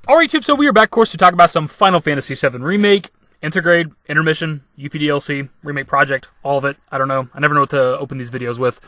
Alright, YouTube, so we are back, of course, to talk about some Final Fantasy VII Remake, Intergrade, Intermission, Yuffie DLC, Remake Project, all of it. I don't know. I never know what to open these videos with.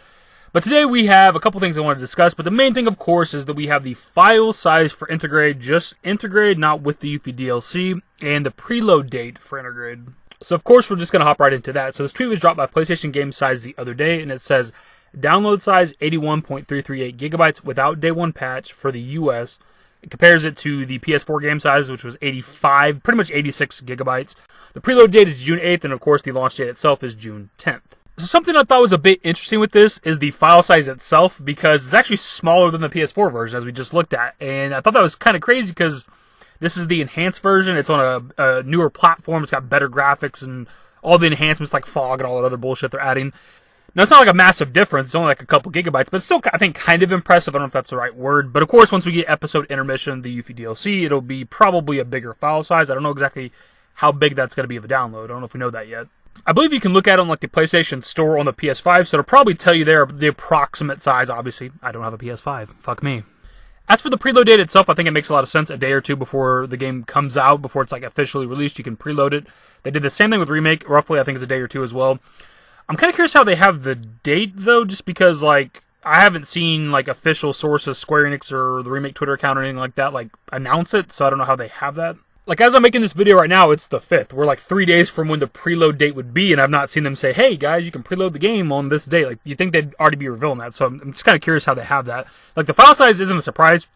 But today we have a couple things I want to discuss, but the main thing, of course, is that we have the file size for Intergrade, just Intergrade, not with the Yuffie DLC, and the preload date for Intergrade. So, of course, we're just going to hop right into that. So this tweet was dropped by PlayStation Game Size the other day, and it says, download size 81.338 gigabytes without day one patch for the US. It compares it to the PS4 game size, which was 85, pretty much 86 gigabytes. The preload date is June 8th, and of course the launch date itself is June 10th. So something I thought was a bit interesting with this is the file size itself, because it's actually smaller than the PS4 version, as we just looked at. And I thought that was kind of crazy, because this is the enhanced version. It's on a newer platform. It's got better graphics and all the enhancements like fog and all that other bullshit they're adding. Now, it's not like a massive difference. It's only like a couple gigabytes, but it's still, I think, kind of impressive. I don't know if that's the right word. But, of course, once we get Episode Intermission, the Yuffie DLC, it'll be probably a bigger file size. I don't know exactly how big that's going to be of a download. I don't know if we know that yet. I believe you can look at it on like the PlayStation Store on the PS5, so it'll probably tell you there the approximate size. Obviously, I don't have a PS5. Fuck me. As for the preload date itself, I think it makes a lot of sense. A day or two before the game comes out, before it's like officially released, you can preload it. They did the same thing with Remake. Roughly, I think it's a day or two as well. I'm kind of curious how they have the date, though, just because, like, I haven't seen, like, official sources, Square Enix or the Remake Twitter account or anything like that, like, announce it, so I don't know how they have that. Like, as I'm making this video right now, it's the 5th. We're, like, 3 days from when the preload date would be, and I've not seen them say, hey, guys, you can preload the game on this date. Like, you'd think they'd already be revealing that, so I'm just kind of curious how they have that. Like, the file size isn't a surprise.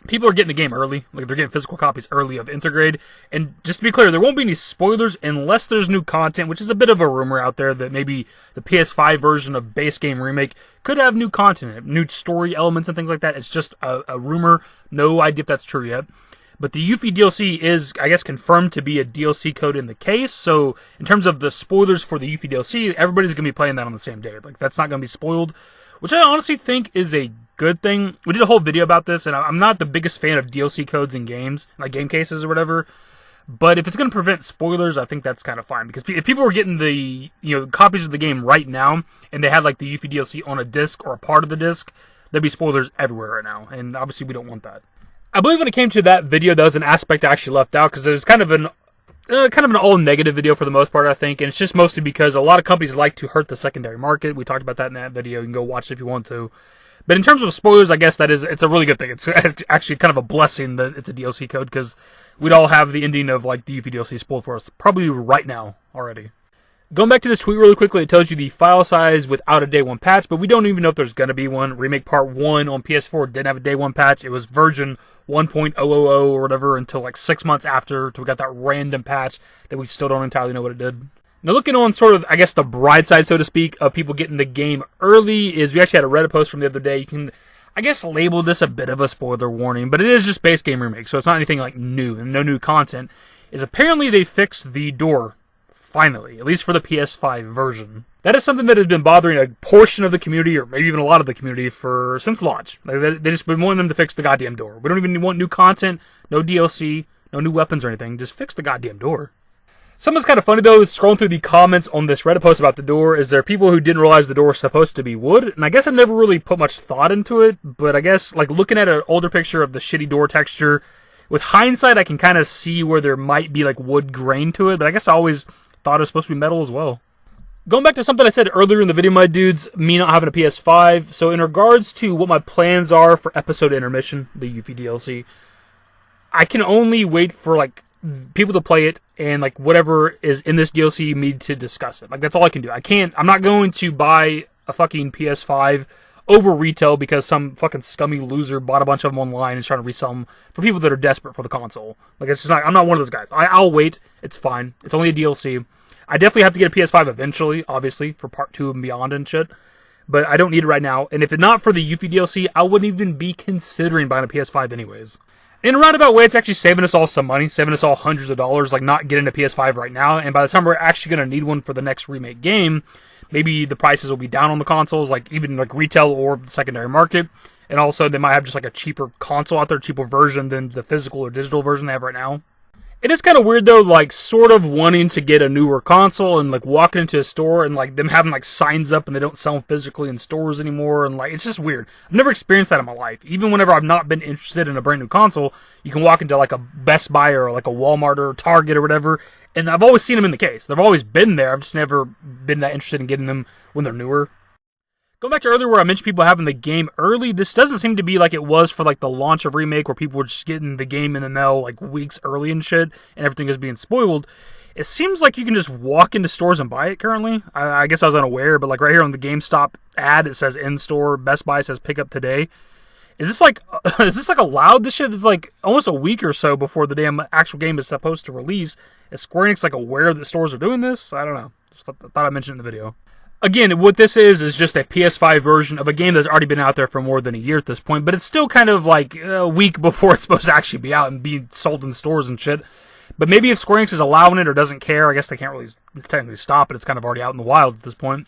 People are getting the game early. Like, they're getting physical copies early of Intergrade. And just to be clear, there won't be any spoilers unless there's new content, which is a bit of a rumor out there that maybe the PS5 version of base game Remake could have new content, new story elements and things like that. It's just a rumor. No idea if that's true yet. But the Yuffie DLC is, I guess, confirmed to be a DLC code in the case. So, in terms of the spoilers for the Yuffie DLC, everybody's going to be playing that on the same day. Like, that's not going to be spoiled, which I honestly think is a good thing. We did a whole video about this, and I'm not the biggest fan of DLC codes in games, like game cases or whatever. But if it's going to prevent spoilers, I think that's kind of fine. Because if people were getting the copies of the game right now, and they had like the Yuffie DLC on a disc or a part of the disc, there'd be spoilers everywhere right now. And obviously we don't want that. I believe when it came to that video, that was an aspect I actually left out, because it was kind of an all-negative video for the most part, I think, and it's just mostly because a lot of companies like to hurt the secondary market. We talked about that in that video. You can go watch it if you want to. But in terms of spoilers, I guess it's a really good thing. It's actually kind of a blessing that it's a DLC code, because we'd all have the ending of like the Yuffie DLC spoiled for us probably right now already. Going back to this tweet really quickly, it tells you the file size without a day one patch, but we don't even know if there's going to be one. Remake Part 1 on PS4 didn't have a day one patch. It was version 1.000 or whatever until like 6 months after, until we got that random patch that we still don't entirely know what it did. Now, looking on sort of, I guess, the bright side, so to speak, of people getting the game early is we actually had a Reddit post from the other day. You can, I guess, label this a bit of a spoiler warning, but it is just base game Remake, so it's not anything like new and no new content. Is apparently they fixed the door. Finally, at least for the PS5 version. That is something that has been bothering a portion of the community, or maybe even a lot of the community, since launch. Like, they just been wanting them to fix the goddamn door. We don't even want new content, no DLC, no new weapons or anything. Just fix the goddamn door. Something that's kind of funny, though, is scrolling through the comments on this Reddit post about the door, is there are people who didn't realize the door was supposed to be wood, and I guess I never really put much thought into it, but I guess, like, looking at an older picture of the shitty door texture, with hindsight, I can kind of see where there might be, like, wood grain to it, but I guess I always thought it was supposed to be metal as well. Going back to something I said earlier in the video, my dudes, me not having a PS5, so in regards to what my plans are for Episode Intermission, the Yuffie DLC, I can only wait for, like, people to play it, and, like, whatever is in this DLC, me to discuss it. Like, that's all I can do. I'm not going to buy a fucking PS5 over retail because some fucking scummy loser bought a bunch of them online and is trying to resell them for people that are desperate for the console. Like, it's just not, I'm not one of those guys. I'll wait. It's fine. It's only a DLC. I definitely have to get a PS5 eventually, obviously, for Part 2 and beyond and shit. But I don't need it right now. And if it's not for the Yuffie DLC, I wouldn't even be considering buying a PS5 anyways. In a roundabout way, it's actually saving us all some money, saving us all hundreds of dollars, like not getting a PS5 right now. And by the time we're actually going to need one for the next Remake game, maybe the prices will be down on the consoles, like even like retail or secondary market. And also they might have just like a cheaper console out there, cheaper version than the physical or digital version they have right now. It is kind of weird though, like sort of wanting to get a newer console and like walking into a store and like them having like signs up and they don't sell them physically in stores anymore, and like it's just weird. I've never experienced that in my life. Even whenever I've not been interested in a brand new console, you can walk into like a Best Buy or like a Walmart or Target or whatever, and I've always seen them in the case. They've always been there. I've just never been that interested in getting them when they're newer. Going back to earlier where I mentioned people having the game early, this doesn't seem to be like it was for like the launch of Remake where people were just getting the game in the mail like weeks early and shit and everything is being spoiled. It seems like you can just walk into stores and buy it currently. I guess I was unaware, but like right here on the GameStop ad it says in-store, Best Buy says pick up today. Is this like allowed? This shit is like almost a week or so before the damn actual game is supposed to release. Is Square Enix like aware that stores are doing this? I don't know. Just thought I'd mention it in the video. Again, what this is just a PS5 version of a game that's already been out there for more than a year at this point, but it's still kind of like a week before it's supposed to actually be out and be sold in stores and shit. But maybe if Square Enix is allowing it or doesn't care, I guess they can't really technically stop it. It's kind of already out in the wild at this point.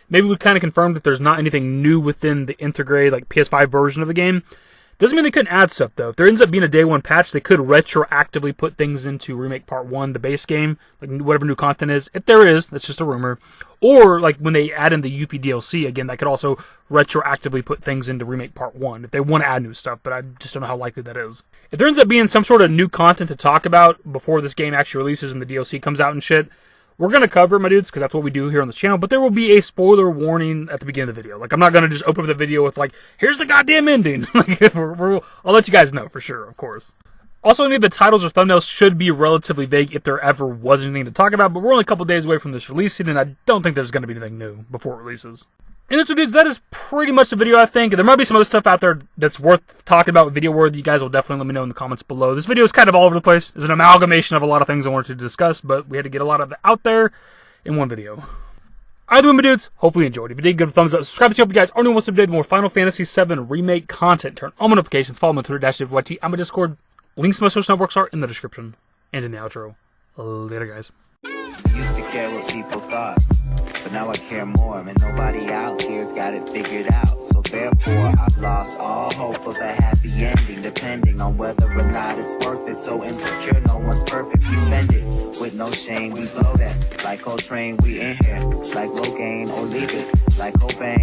Maybe we kind of confirmed that there's not anything new within the Intergrade, like PS5 version of the game. Doesn't mean they couldn't add stuff, though. If there ends up being a day one patch, they could retroactively put things into Remake Part 1, the base game, like whatever new content is. If there is, that's just a rumor. Or, like, when they add in the Yuffie DLC, again, that could also retroactively put things into Remake Part 1, if they want to add new stuff, but I just don't know how likely that is. If there ends up being some sort of new content to talk about before this game actually releases and the DLC comes out and shit, we're going to cover it, my dudes, because that's what we do here on this channel, but there will be a spoiler warning at the beginning of the video. Like, I'm not going to just open up the video with, like, here's the goddamn ending. Like, I'll let you guys know for sure, of course. Also, any of the titles or thumbnails should be relatively vague if there ever was anything to talk about, but we're only a couple days away from this releasing, and I don't think there's going to be anything new before it releases. And that's what, dudes, that is pretty much the video, I think. There might be some other stuff out there that's worth talking about, video worthy. You guys will definitely let me know in the comments below. This video is kind of all over the place. It's an amalgamation of a lot of things I wanted to discuss, but we had to get a lot of it out there in one video. Either way, my dudes, hopefully you enjoyed. If you did, give a thumbs up. Subscribe to the channel if you guys are new and want to update more Final Fantasy VII Remake content. Turn on notifications. Follow me on Twitter, _DavidYT. I'm a Discord. Links to my social networks are in the description and in the outro. Later, guys. Used to care what people thought, but now I care more, and nobody out here's got it figured out. So therefore, I've lost all hope of a happy ending, depending on whether or not it's worth it. So insecure, no one's perfect. We spend it with no shame. We blow that like Coltrane. We in here like Rogaine, or leave it like Cobain.